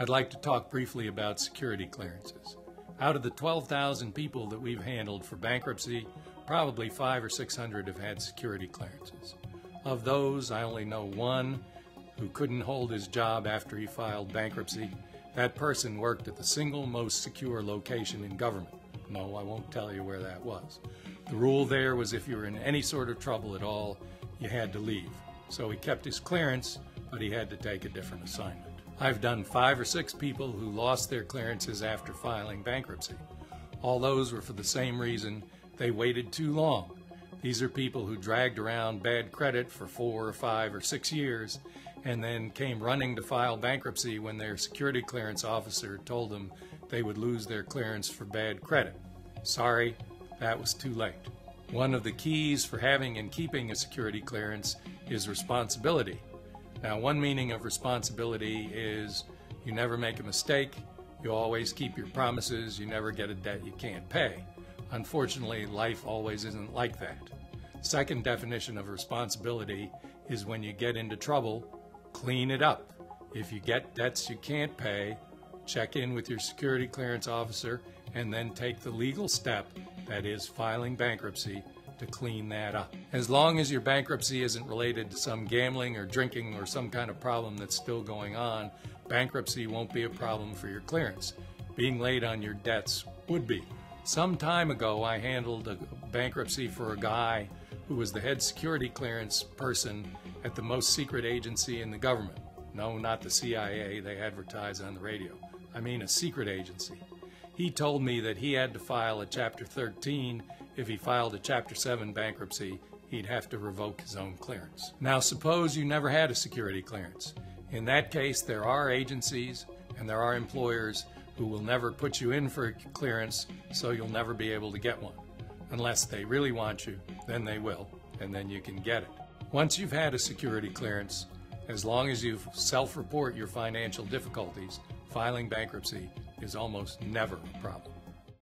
I'd like to talk briefly about security clearances. Out of the 12,000 people that we've handled for bankruptcy, probably 500 or 600 have had security clearances. Of those, I only know one who couldn't hold his job after he filed bankruptcy. That person worked at the single most secure location in government. No, I won't tell you where that was. The rule there was if you were in any sort of trouble at all, you had to leave. So he kept his clearance, but he had to take a different assignment. I've done 5 or 6 people who lost their clearances after filing bankruptcy. All those were for the same reason: they waited too long. These are people who dragged around bad credit for 4 or 5 or 6 years and then came running to file bankruptcy when their security clearance officer told them they would lose their clearance for bad credit. Sorry, that was too late. One of the keys for having and keeping a security clearance is responsibility. Now, one meaning of responsibility is you never make a mistake, you always keep your promises, you never get a debt you can't pay. Unfortunately, life always isn't like that. Second definition of responsibility is when you get into trouble, clean it up. If you get debts you can't pay, check in with your security clearance officer and then take the legal step, that is filing bankruptcy, to clean that up. As long as your bankruptcy isn't related to some gambling or drinking or some kind of problem that's still going on, bankruptcy won't be a problem for your clearance. Being late on your debts would be. Some time ago, I handled a bankruptcy for a guy who was the head security clearance person at the most secret agency in the government. No, not the CIA, they advertise on the radio. I mean a secret agency. He told me that he had to file a Chapter 13. If he filed a Chapter 7 bankruptcy, he'd have to revoke his own clearance. Now, suppose you never had a security clearance. In that case, there are agencies and there are employers who will never put you in for a clearance, so you'll never be able to get one. Unless they really want you, then they will, and then you can get it. Once you've had a security clearance, as long as you self-report your financial difficulties, filing bankruptcy is almost never a problem.